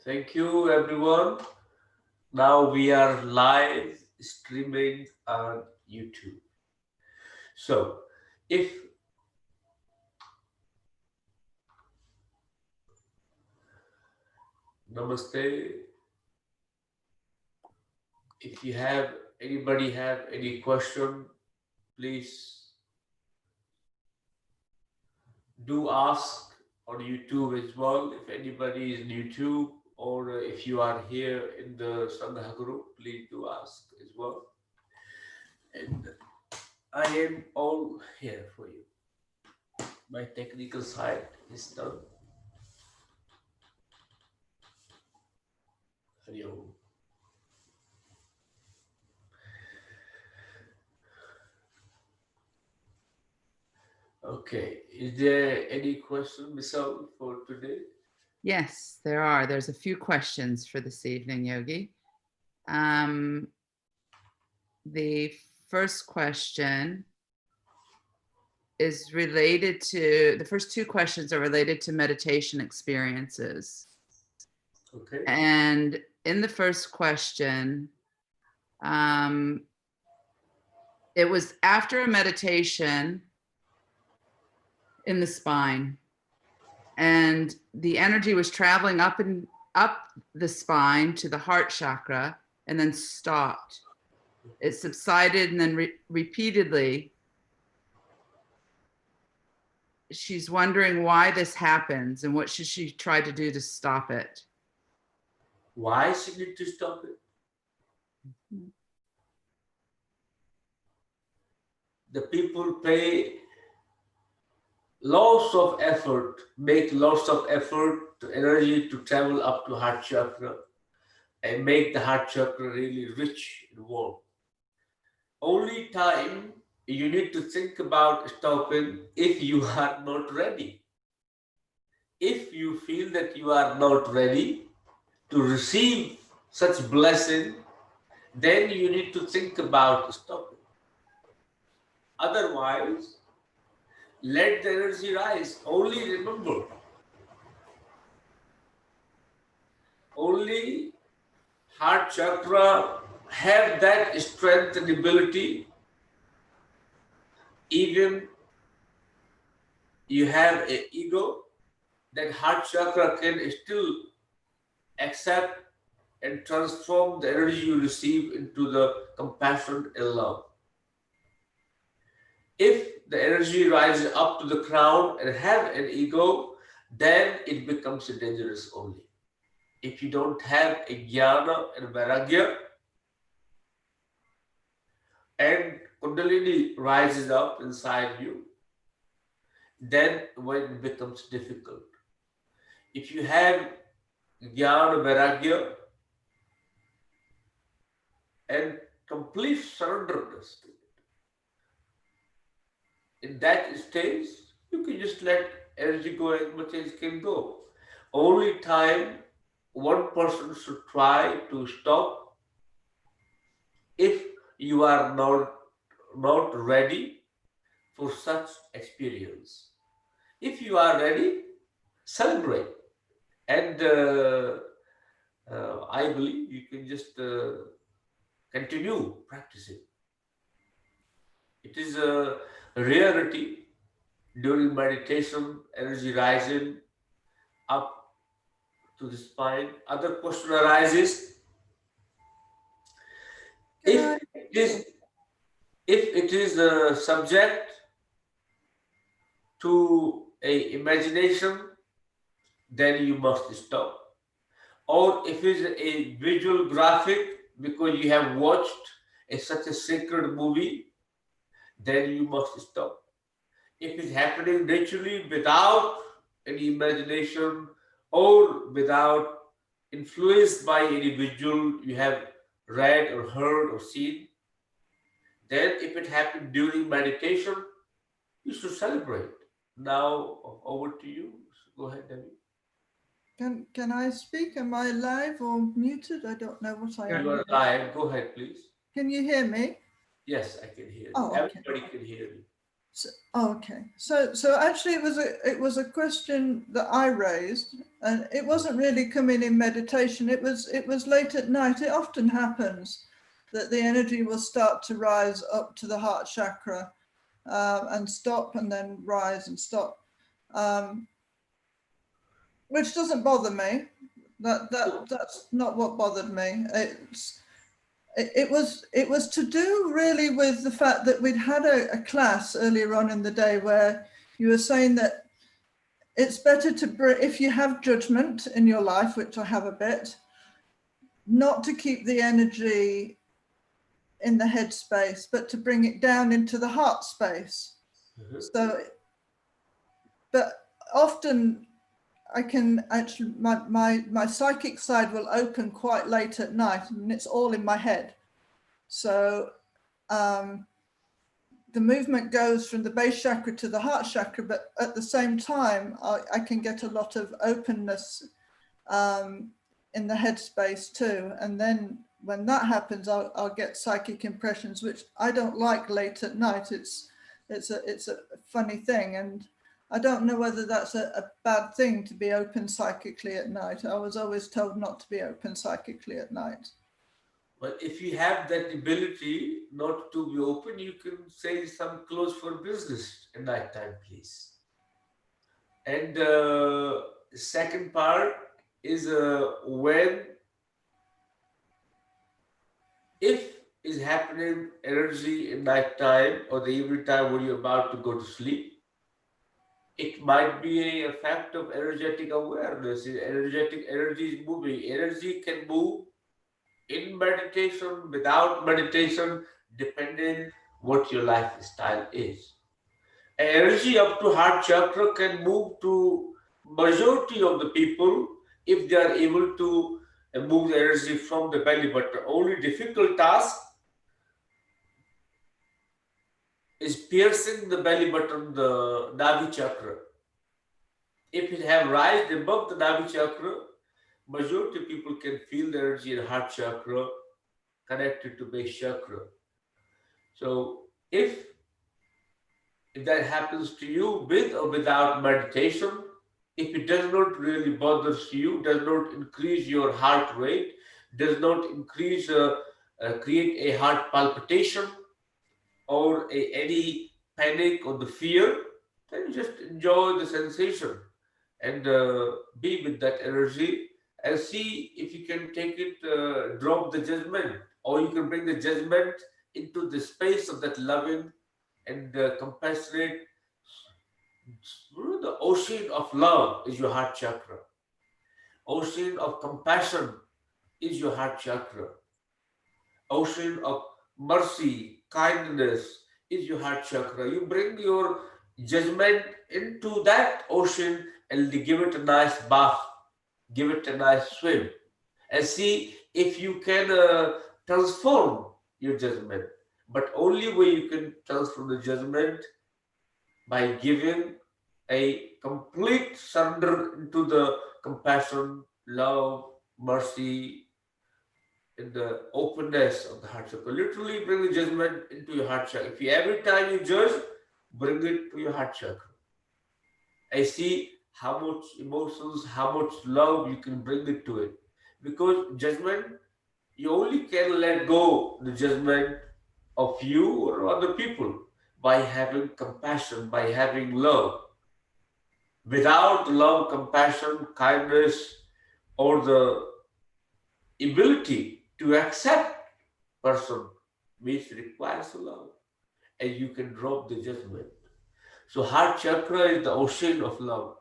Thank you, everyone. Now we are live streaming on YouTube. So, if Namaste, if you have anybody have any question, please do ask on YouTube as well. If anybody is in YouTube or if you are here in the Sangha group, please do ask as well. And I am all here for you. My technical side is done. Hari Om. Okay, is there any question, Misal, for today? Yes, there are. There's a few questions for this evening, Yogi. The first question is related to, the first two questions are related to meditation experiences. Okay. And in the first question, it was after a meditation in the spine, and the energy was traveling up the spine to the heart chakra and then stopped. It subsided and then repeatedly. She's wondering why this happens and what should she try to do to stop it. Why she need to stop it? The people pay lots of effort, make lots of effort to energy to travel up to heart chakra and make the heart chakra really rich and warm. Only time you need to think about stopping if you are not ready. If you feel that you are not ready to receive such blessing, then you need to think about stopping. Otherwise, let the energy rise. Only remember, only heart chakra have that strength and ability. Even you have an ego, that heart chakra can still accept and transform the energy you receive into the compassion and love. If the energy rises up to the crown and have an ego, then it becomes dangerous only. If you don't have a jnana and vairagya, and Kundalini rises up inside you, then when it becomes difficult. If you have jnana, vairagya, and complete surrenderness to it, in that stage, you can just let energy go as much as it can go. Only time one person should try to stop if you are not ready for such experience. If you are ready, celebrate. And I believe you can just continue practicing. It is a rarity during meditation, energy rising up to the spine. Other question arises, if it is a subject to a imagination, then you must stop. Or if it is a visual graphic because you have watched such a sacred movie, then you must stop. If it's happening naturally without any imagination or without influenced by any visual you have read or heard or seen, then if it happened during meditation, you should celebrate. Now over to you. Go ahead, Debbie. Can I speak? Am I live or muted? I don't know what I am. You are live. Go ahead, please. Can you hear me? Yes, I can hear you. Oh, okay. Everybody can hear you. So, okay. So actually, it was a question that I raised, And it wasn't really coming in meditation. It was late at night. It often happens that the energy will start to rise up to the heart chakra and stop, and then rise and stop, which doesn't bother me. That's not what bothered me. It was to do really with the fact that we'd had a class earlier on in the day where you were saying that it's better to, if you have judgment in your life, which I have a bit, not to keep the energy in the head space, but to bring it down into the heart space. Mm-hmm. So, but often I can actually, my psychic side will open quite late at night, and it's all in my head. So the movement goes from the base chakra to the heart chakra, but at the same time, I can get a lot of openness in the headspace too. And then when that happens, I'll get psychic impressions, which I don't like late at night. It's a funny thing. And I don't know whether that's a bad thing to be open psychically at night. I was always told not to be open psychically at night. But if you have that ability not to be open, you can say some close for business at night time, please. And second part is when, if is happening energy in night time or the evening time when you're about to go to sleep, it might be a fact of energetic awareness. Energetic energy is moving. Energy can move in meditation, without meditation, depending what your lifestyle is. Energy up to heart chakra can move to majority of the people if they are able to move the energy from the belly button. Only difficult task is piercing the belly button, the Navi chakra. If it have rise above the Navi chakra, majority of people can feel the energy in heart chakra connected to base chakra. So if that happens to you with or without meditation, if it does not really bother you, does not increase your heart rate, does not increase, create a heart palpitation or any panic or the fear, then just enjoy the sensation and be with that energy and see if you can take it, drop the judgment, or you can bring the judgment into the space of that loving and compassionate. The ocean of love is your heart chakra. Ocean of compassion is your heart chakra. Ocean of mercy, kindness is your heart chakra. You bring your judgment into that ocean and give it a nice bath, give it a nice swim, and see if you can transform your judgment. But only way you can transform the judgment by giving a complete surrender into the compassion, love, mercy, in the openness of the heart chakra. Literally bring the judgment into your heart chakra. If you every time you judge, bring it to your heart chakra. I see how much emotions, how much love you can bring it to it. Because judgment, you only can let go the judgment of you or other people by having compassion, by having love. Without love, compassion, kindness, or the ability to accept person, which requires love, and you can drop the judgment. So heart chakra is the ocean of love.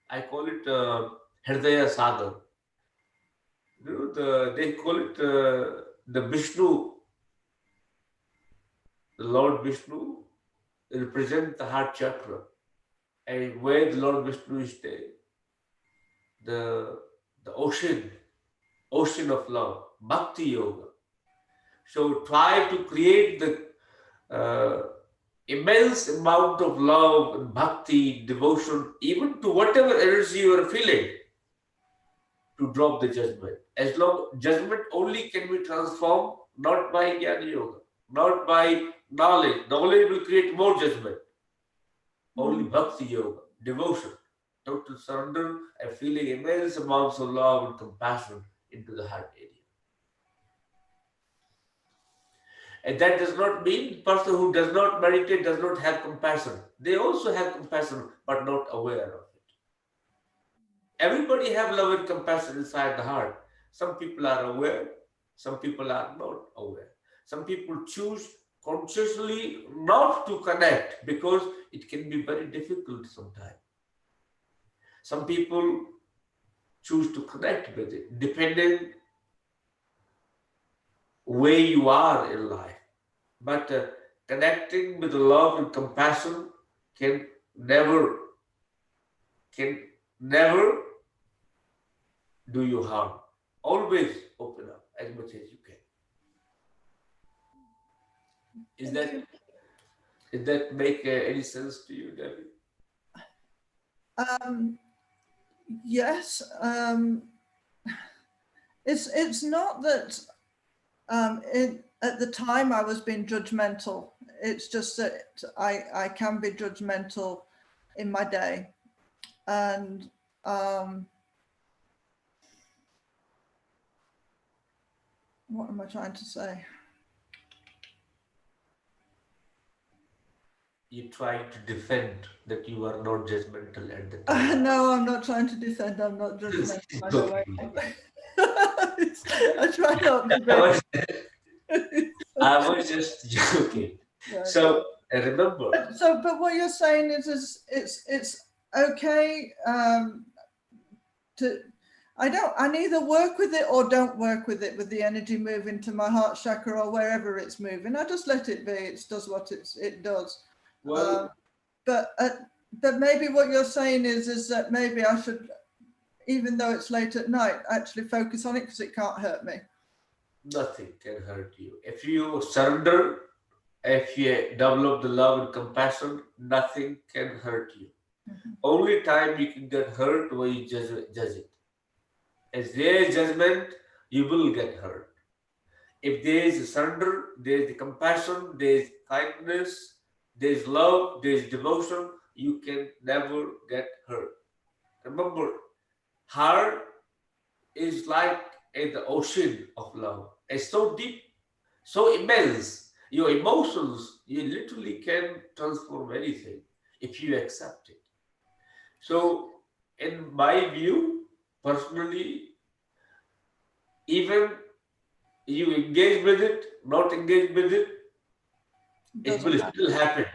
I call it Hridaya Sagar. They call it the Vishnu, the Lord Vishnu represents the heart chakra, and where the Lord Vishnu is there, the ocean of love, bhakti yoga. So try to create the immense amount of love and bhakti, devotion, even to whatever energy you are feeling, to drop the judgment. As long judgment only can be transformed not by jnana yoga, not by knowledge. Knowledge will create more judgment. Only bhakti yoga, devotion. total surrender and feeling immense amounts of love and compassion into the heart area. And that does not mean the person who does not meditate does not have compassion. They also have compassion, but not aware of it. Everybody have love and compassion inside the heart. Some people are aware, some people are not aware. Some people choose consciously not to connect because it can be very difficult sometimes. Some people choose to connect with it, depending where you are in life. But connecting with love and compassion can never do you harm. Always open up as much as you can. Does that make any sense to you, Debbie? Yes. It's not that at the time I was being judgmental. It's just that I can be judgmental in my day. And what am I trying to say? You're trying to defend that you are not judgmental at the time. No, I'm not trying to defend. I'm not judgmental. I know I am. I try not to be. I was just joking. Right. So remember. But what you're saying is it's okay to. I neither work with it or don't work with it, with the energy moving to my heart chakra or wherever it's moving. I just let it be. It does what it does. Well, but maybe what you're saying is that maybe I should, even though it's late at night, actually focus on it because it can't hurt me. Nothing can hurt you. If you surrender, if you develop the love and compassion, nothing can hurt you. Mm-hmm. Only time you can get hurt when you judge it. As there is judgment, you will get hurt. If there is surrender, there is compassion, there is kindness, there is love, there is devotion, you can never get hurt. Remember, heart is like in the ocean of love. It's so deep, so immense. Your emotions, you literally can transform anything if you accept it. So, in my view, personally, even you engage with it, not engage with it, it will still happen.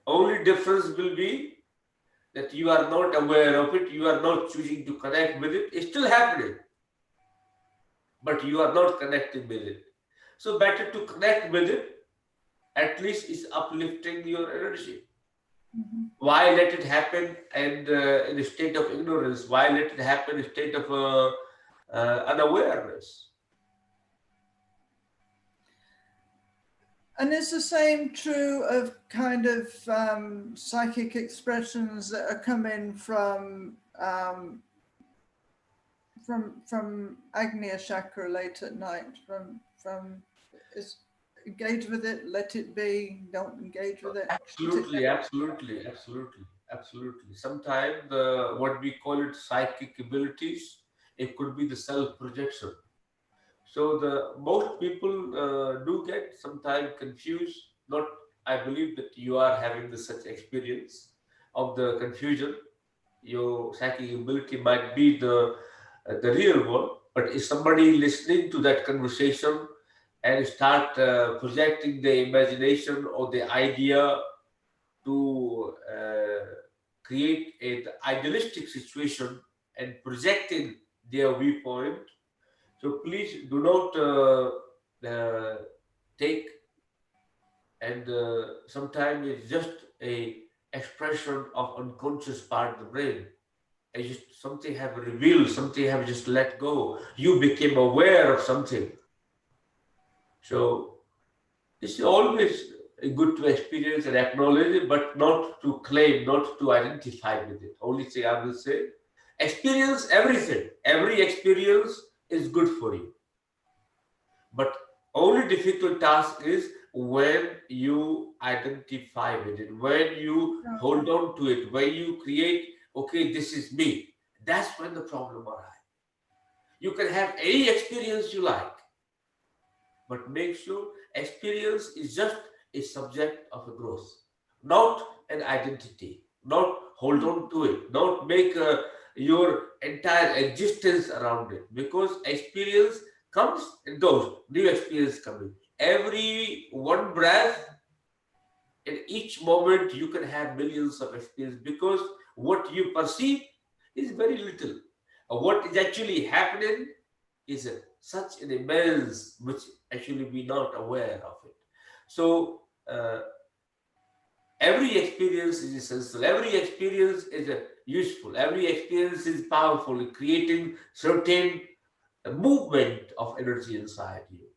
Only difference will be that you are not aware of it, you are not choosing to connect with it. It's still happening, but you are not connecting with it. So better to connect with it. At least it's uplifting your energy. Mm-hmm. Why let it happen and in a state of ignorance? Why let it happen in a state of unawareness? And is the same true of kind of psychic expressions that are coming from Agnya chakra late at night? From is engage with it, let it be, don't engage with it. Absolutely. Sometimes what we call it psychic abilities, it could be the self-projection. So the most people do get sometimes confused. Not, I believe that you are having such experience of the confusion. Your psychic ability might be the real one, but if somebody listening to that conversation and start projecting the imagination or the idea to create an idealistic situation and projecting their viewpoint, so please do not take, and sometimes it's just a expression of unconscious part of the brain. And just something have revealed, something have just let go. You became aware of something. So it's always good to experience and acknowledge it, but not to claim, not to identify with it. Only thing I will say, experience everything. Every experience is good for you. But only difficult task is when you identify with it, when you hold on to it, when you create okay, this is me. That's when the problem arises. You can have any experience you like, but make sure experience is just a subject of a growth, not an identity. Not hold on to it, not make your entire existence around it, because experience comes and goes, new experience coming. Every one breath, in each moment, you can have millions of experience, because what you perceive is very little. What is actually happening is such an immense, which actually we're not aware of it. So every experience is essential. Every experience is useful. Every experience is powerful in creating certain movement of energy inside you.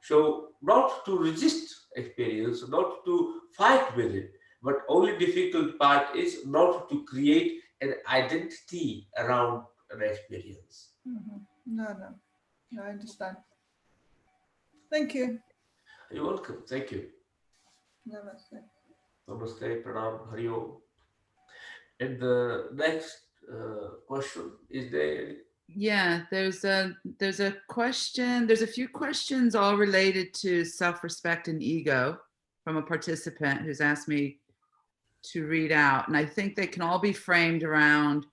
So not to resist experience, not to fight with it, but only difficult part is not to create an identity around an experience. No, I understand. Thank you. You're welcome. Thank you. Namaste. Namaste, pranam, hari om. And the next question is there. Yeah, there's a question. There's a few questions all related to self-respect and ego from a participant who's asked me to read out, and I think they can all be framed around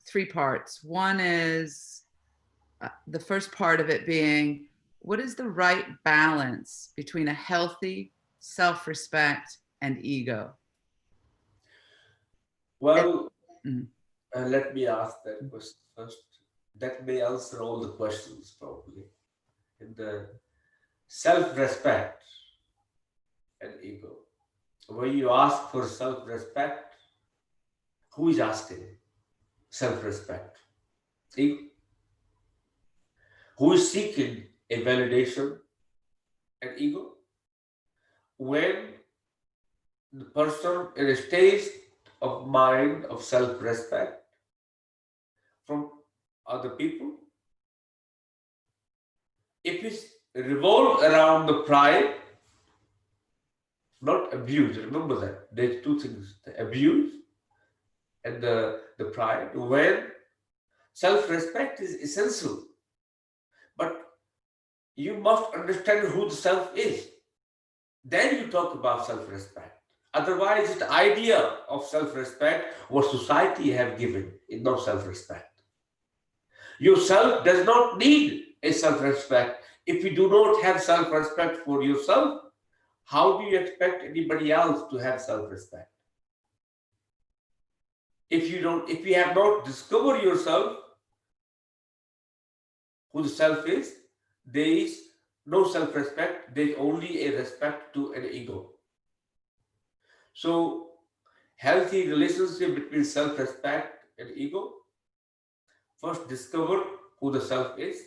three parts. One is the first part of it being, what is the right balance between a healthy self-respect and ego? Well, let me ask that question first. That may answer all the questions probably. In the self-respect and ego. When you ask for self-respect, who is asking self-respect? Ego. Who is seeking a validation and ego? When the person in a state of mind of self-respect from other people, if it's revolved around the pride, not abuse, remember that there's two things, the abuse and the pride. When self-respect is essential, but you must understand who the self is, then you talk about self-respect. Otherwise, the idea of self-respect what society have given is not self-respect. Yourself does not need a self-respect. If you do not have self-respect for yourself, how do you expect anybody else to have self-respect? If you have not discovered yourself, who the self is, there is no self-respect, there is only a respect to an ego. So, healthy relationship between self-respect and ego, first discover who the self is,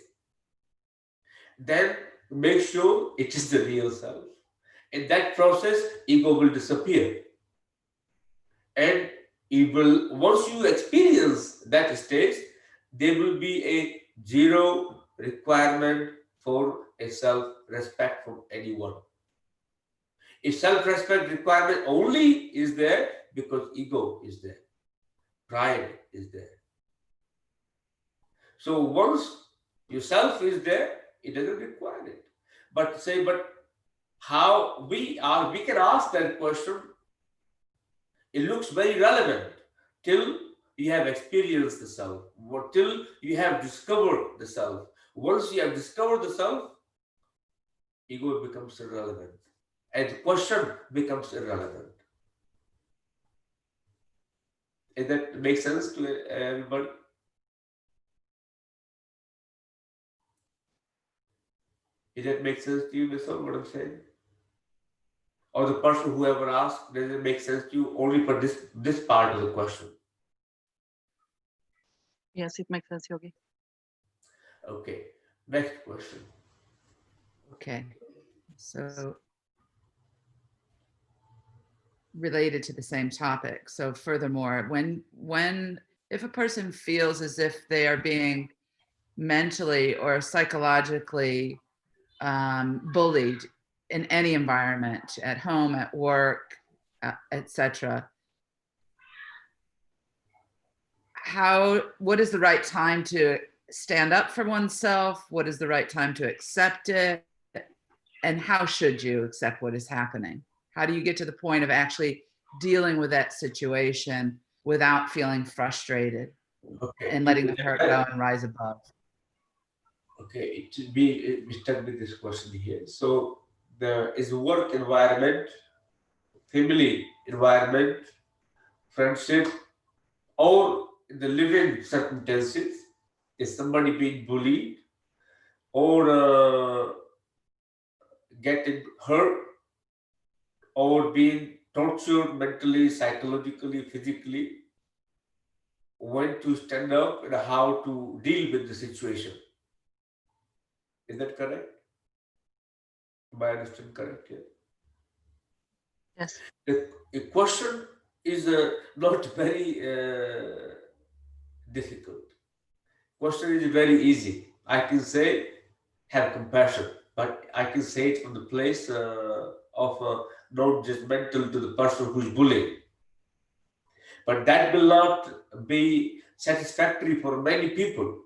then make sure it is the real self. In that process, ego will disappear. And it will, once you experience that state, there will be a zero requirement for a self-respect from anyone. A self-respect requirement only is there because ego is there, pride is there. So once yourself is there, it doesn't require it. But how we can ask that question. It looks very relevant till you have experienced the self, or till you have discovered the self. Once you have discovered the self, ego becomes irrelevant, and the question becomes irrelevant. Does that make sense to everybody? Does that make sense to you, Mr. What I'm saying? Or the person who ever asked, does it make sense to you only for this part of the question? Yes, it makes sense, Yogi. Okay, next question. Okay, so related to the same topic. So furthermore, when if a person feels as if they are being mentally or psychologically bullied in any environment, at home, at work, etc., what is the right time to stand up for oneself? What is the right time to accept it? And how should you accept what is happening? How do you get to the point of actually dealing with that situation without feeling frustrated and letting the hurt go and rise above? Okay, we start with this question here. So there is a work environment, family environment, friendship, or in the living circumstances. Is somebody being bullied or getting hurt or being tortured mentally, psychologically, physically? When to stand up and how to deal with the situation. Is that correct? Am I understanding correct here? Yes. The question is not very difficult. Question is very easy. I can say have compassion, but I can say it from the place of not judgmental to the person who's bullying. But that will not be satisfactory for many people,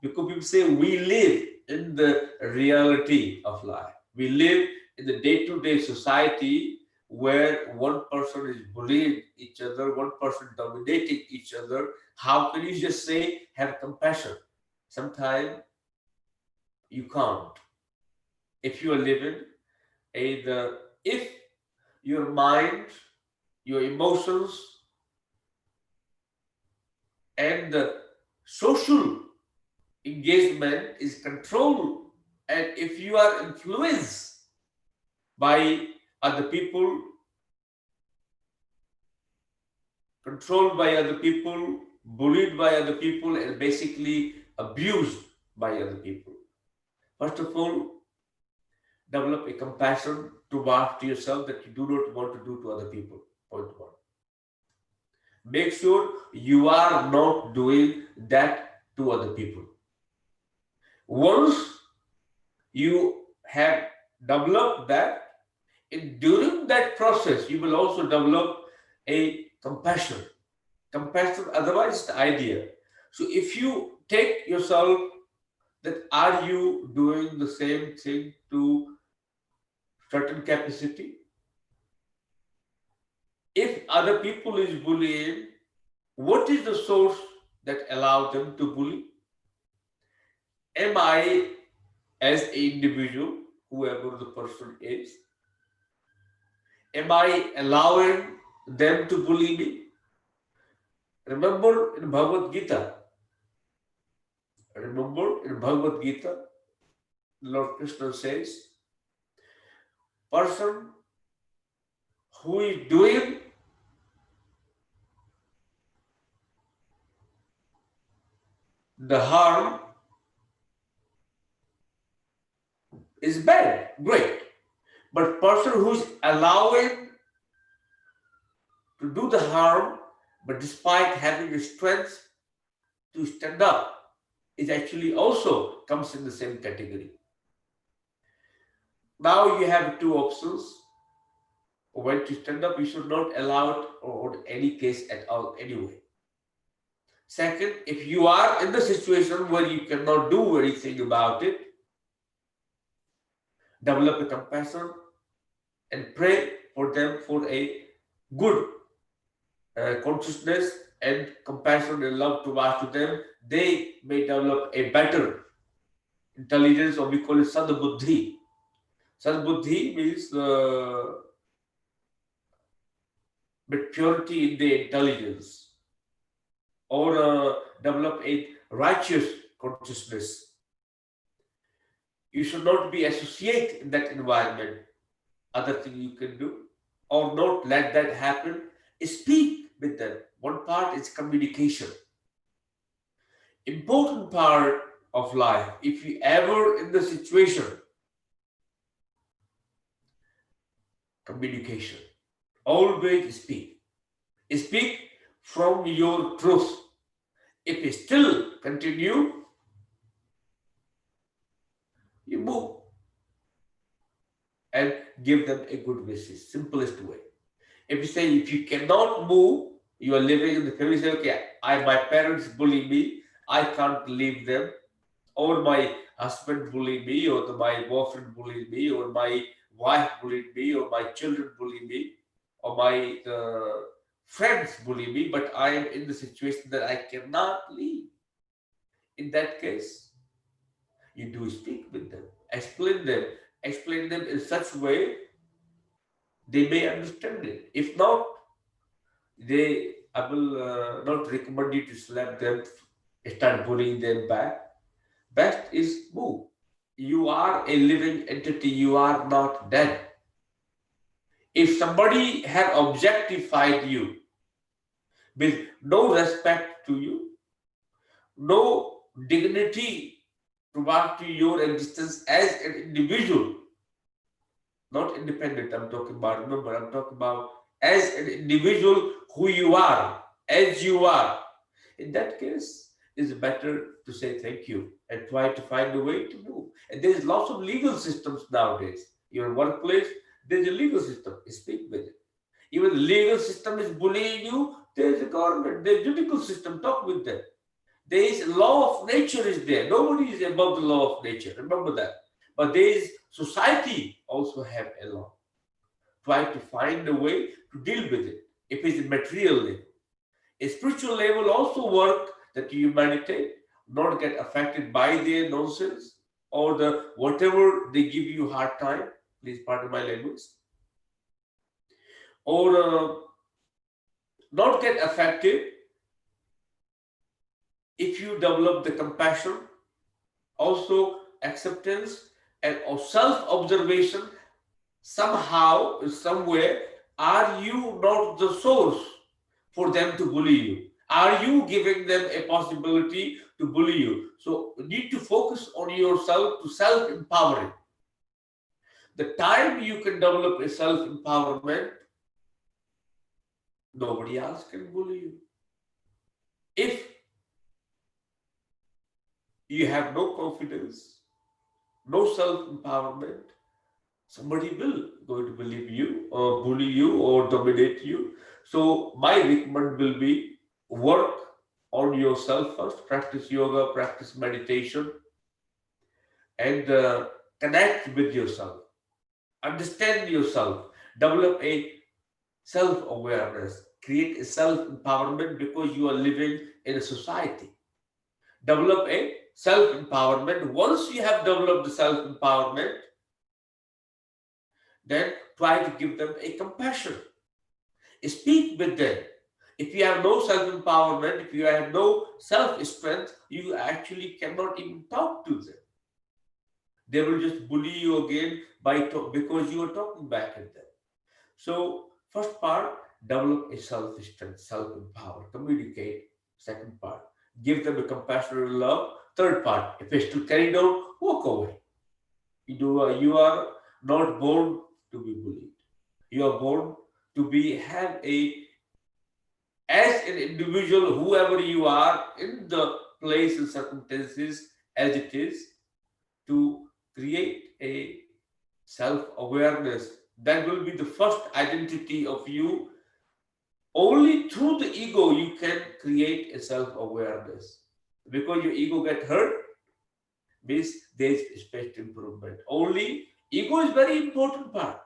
because people say we live in the reality of life. We live in the day-to-day society where one person is bullying each other, one person dominating each other. How can you just say have compassion? Sometimes you can't. If you are living either, if your mind, your emotions, and the social engagement is controlled, and if you are influenced by other people, controlled by other people, bullied by other people, and basically abused by other people, first of all, develop a compassion towards yourself that you do not want to do to other people. Point one. Make sure you are not doing that to other people. Once you have developed that, during that process, you will also develop a compassion. Compassion, otherwise, the idea. So if you take yourself that are you doing the same thing to certain capacity? If other people is bullying, what is the source that allows them to bully? Am I, as an individual, whoever the person is, am I allowing them to bully me? Remember in Bhagavad Gita, Lord Krishna says, person who is doing the harm is bad, great. But person who's allowing to do the harm, but despite having the strength to stand up, it actually also comes in the same category. Now you have two options. When to stand up, you should not allow it or any case at all anyway. Second, if you are in the situation where you cannot do anything about it, develop a compassion and pray for them for a good consciousness and compassion and love towards them. They may develop a better intelligence, or we call it sadbuddhi. Sadbuddhi means maturity in the intelligence, or develop a righteous consciousness. You should not be associated in that environment. Other thing you can do, or not let that happen, speak with them. One part is communication. Important part of life. If you ever in the situation, communication. Always speak. Speak from your truth. If you still continue, you move and give them a good message. Simplest way. If you say if you cannot move, You are living in the family, say, okay, my parents bully me, I can't leave them, or my husband bullied me, or my boyfriend bullied me, or my wife bullied me, or my children bully me, or my friends bully me, but I am in the situation that I cannot leave. In that case, you do speak with them, explain them in such way they may understand it. If not, I will not recommend you to slap them, start bullying them back. Best is move. You are a living entity, you are not dead. If somebody have objectified you with no respect to you, no dignity toward to your existence as an individual, not independent, I'm talking about, remember, I'm talking about as an individual who you are, as you are. In that case, it's better to say thank you and try to find a way to move. And there's lots of legal systems nowadays. Your workplace, there's a legal system. Speak with it. Even the legal system is bullying you, there's a government, there's a judicial system, talk with them. There is law of nature is there. Nobody is above the law of nature. Remember that. But there is society also have a law. Try to find a way to deal with it. If it's a material level. A spiritual level also work that you meditate, not get affected by their nonsense or the whatever they give you hard time. Please pardon my language. Or not get affected if you develop the compassion, also acceptance and self-observation. Somehow, somewhere, are you not the source for them to bully you? Are you giving them a possibility to bully you? So you need to focus on yourself to self-empowering. The time you can develop a self-empowerment, nobody else can bully you. If you have no confidence, no self-empowerment, somebody will going to believe you or bully you or dominate you. So my recommend will be work on yourself first, practice yoga, practice meditation, and connect with yourself, understand yourself, develop a self-awareness, create a self-empowerment because you are living in a society. Develop a self-empowerment. Once you have developed the self-empowerment, then try to give them a compassion. Speak with them. If you have no self-empowerment, if you have no self-strength, you actually cannot even talk to them. They will just bully you again because you are talking back at them. So, first part, develop a self-strength, self-empower, communicate. Second part, give them a compassion and love. Third part, if they still carry on, walk away. You are not born to be bullied. You are born to have as an individual, whoever you are in the place and circumstances as it is, to create a self-awareness. That will be the first identity of you. Only through the ego you can create a self-awareness. Because your ego get hurt, means there is space to improvement. Only ego is very important part.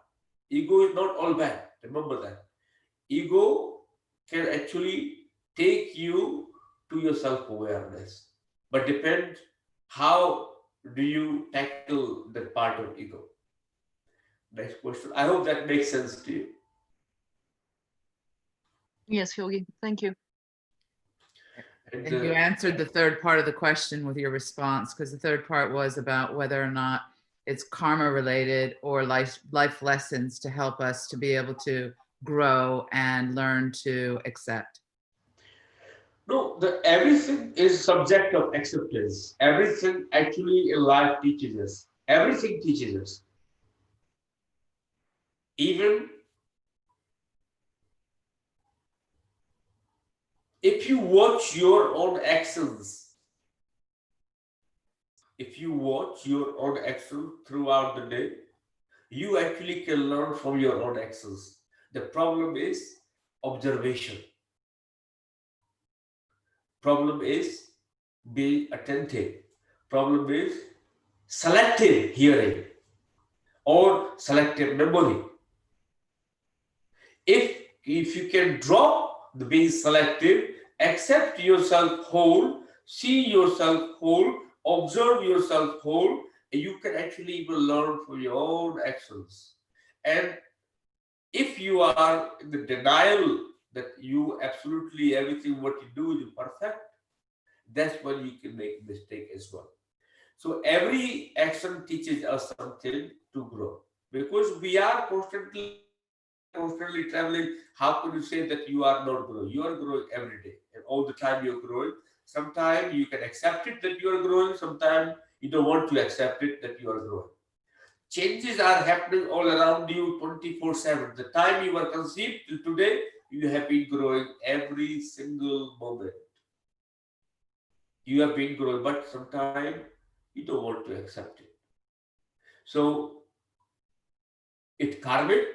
Ego is not all bad. Remember that. Ego can actually take you to your self-awareness. But depends how do you tackle that part of ego. Next question. I hope that makes sense to you. Yes, Yogi. Thank you. And you answered the third part of the question with your response, because the third part was about whether or not it's karma related or life lessons to help us to be able to grow and learn to accept. No, everything is subject of acceptance. Everything actually in life teaches us. Everything teaches us. Even if you watch your own actions, throughout the day, you actually can learn from your own actions. The problem is observation. Problem is being attentive. Problem is selective hearing or selective memory. If you can drop the being selective, accept yourself whole, see yourself whole, observe yourself whole, you can actually even learn from your own actions. And if you are in the denial that you absolutely everything what you do is perfect, that's when you can make a mistake as well. So every action teaches us something to grow, because we are constantly traveling. How could you say that you are not growing? You are growing every day, and all the time you're growing. Sometimes you can accept it that you are growing. Sometimes you don't want to accept it that you are growing. Changes are happening all around you 24/7. The time you were conceived till today, you have been growing every single moment. You have been growing, but sometimes you don't want to accept it. So it karmic,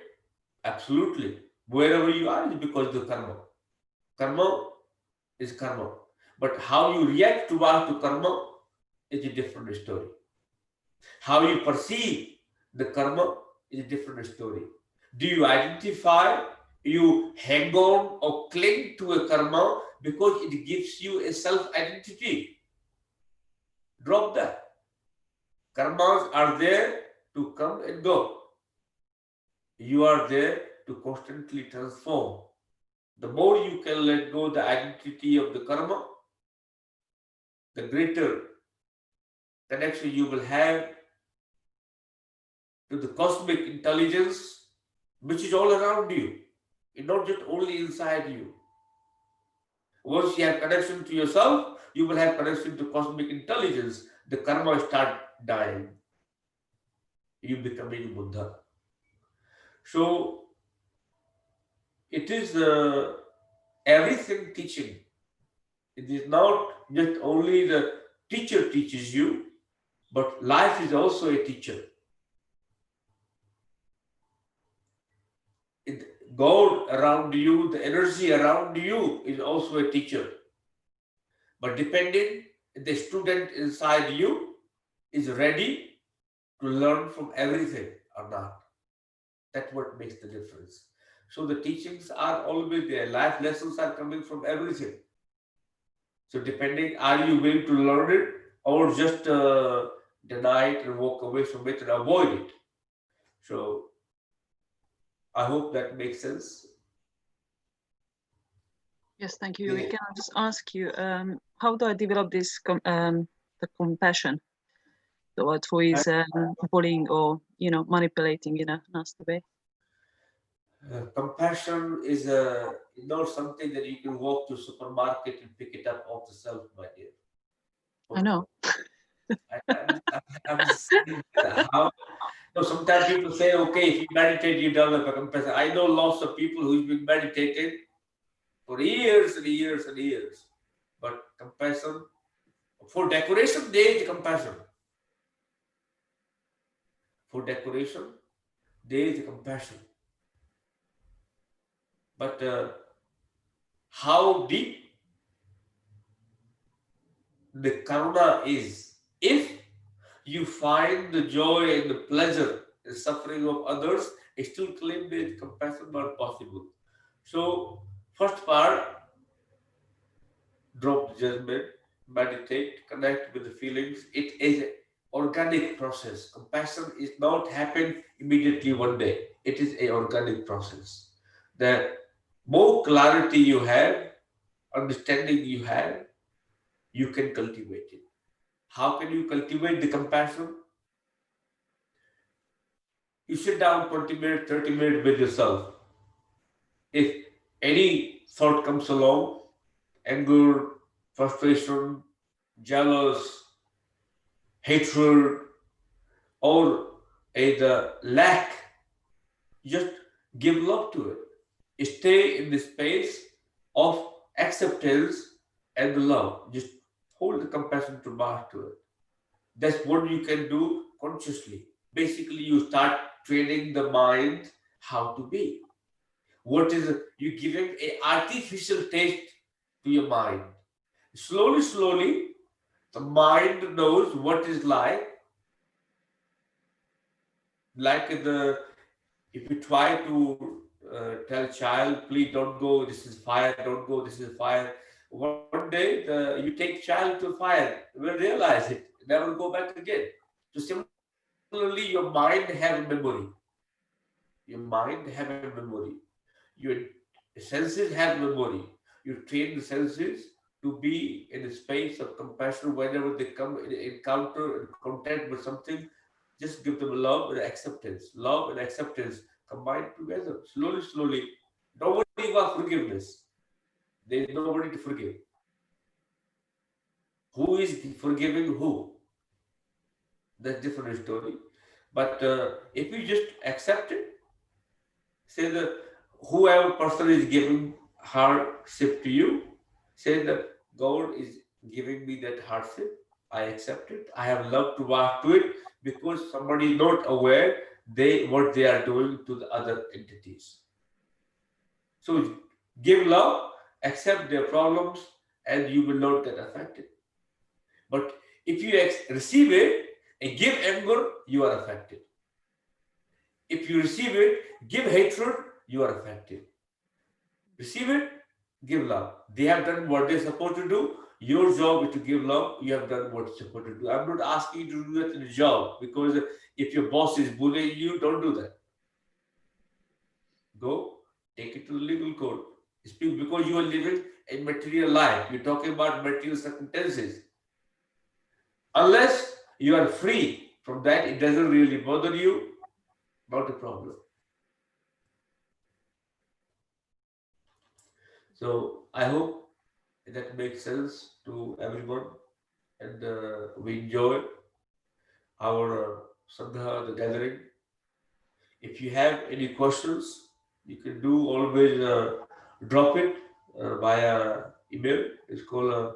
absolutely. Wherever you are is because of the karma. Karma is karma. But how you react to karma is a different story. How you perceive the karma is a different story. Do you identify, you hang on or cling to a karma because it gives you a self-identity? Drop that. Karmas are there to come and go. You are there to constantly transform. The more you can let go the identity of the karma, the greater connection you will have to the cosmic intelligence which is all around you. It's not just only inside you. Once you have connection to yourself, you will have connection to cosmic intelligence. The karma start dying. You becoming Buddha. So it is everything teaching. It is not just only the teacher teaches you, but life is also a teacher. God around you, the energy around you is also a teacher. But depending if the student inside you is ready to learn from everything or not. That's what makes the difference. So the teachings are always there. Life lessons are coming from everything. So depending, are you willing to learn it or just deny it and walk away from it and avoid it? So I hope that makes sense. Yes, thank you. Can I just ask you, how do I develop this the compassion towards who is bullying or manipulating in a nasty way? Compassion is not something that you can walk to supermarket and pick it up off the shelf, my dear. I know. I'm saying how. So sometimes people say, okay, if you meditate, you develop a compassion. I know lots of people who've been meditating for years and years and years, but compassion for decoration, there is compassion. For decoration, there is compassion. But how deep the karuna is, if you find the joy and the pleasure and suffering of others, still claim that compassion not possible. So, first part, drop the judgment, meditate, connect with the feelings. It is an organic process. Compassion is not happen immediately one day. It is an organic process. The more clarity you have, understanding you have, you can cultivate it. How can you cultivate the compassion? You sit down 20 minutes, 30 minutes with yourself. If any thought comes along, anger, frustration, jealous, hatred, or the lack, just give love to it. Stay in the space of acceptance and love. Just hold the compassion to back to it. That's what you can do consciously. Basically, you start training the mind how to be. What is you giving an artificial taste to your mind? Slowly, slowly, the mind knows what is like if you try to tell child, please don't go, this is fire, don't go, this is fire. One day you take child to fire, you will realize it, never go back again. So similarly, your mind have memory. Your mind have a memory. Your senses have memory. You train the senses to be in a space of compassion whenever they come in encounter and contact with something. Just give them love and acceptance. Love and acceptance combined together. Slowly, slowly. Nobody wants forgiveness. There is nobody to forgive. Who is forgiving who? That's different story. But if you just accept it, say that whoever person is giving hardship to you, say that God is giving me that hardship. I accept it. I have love to walk to it because somebody is not aware what they are doing to the other entities. So give love, accept their problems, and you will not get affected. But if you receive it and give anger, you are affected. If you receive it, give hatred, you are affected. Receive it, give love. They have done what they're supposed to do. Your job is to give love. You have done what you're supposed to do. I'm not asking you to do that in a job because if your boss is bullying you, don't do that. Go, take it to the legal court. Speak because you are living a material life. You're talking about material circumstances. Unless you are free from that, it doesn't really bother you, not a problem. So I hope that makes sense to everyone, and we enjoy our Sangha, the gathering. If you have any questions, you can do always drop it via email. It's called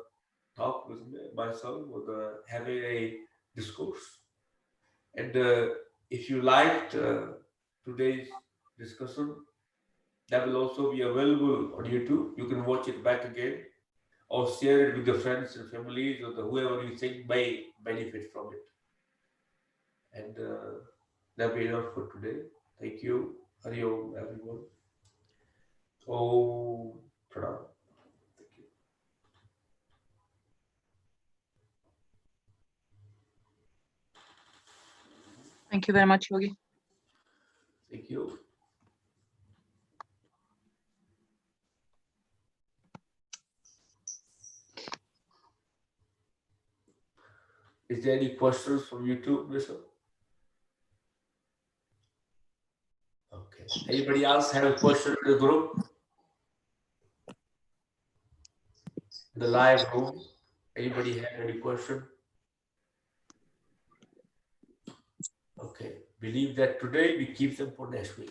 talk with myself or having a discourse. And if you liked today's discussion, that will also be available on YouTube. You can watch it back again or share it with your friends and families or whoever you think may benefit from it. And that'll be enough for today. Thank you. Hari Om, everyone. Om Pranam. Thank you. Thank you very much, Yogi. Thank you. Is there any questions from YouTube, Mr.? Okay. Anybody else have a question in the group? In the live room? Anybody have any question? Okay. Believe that today we keep them for next week.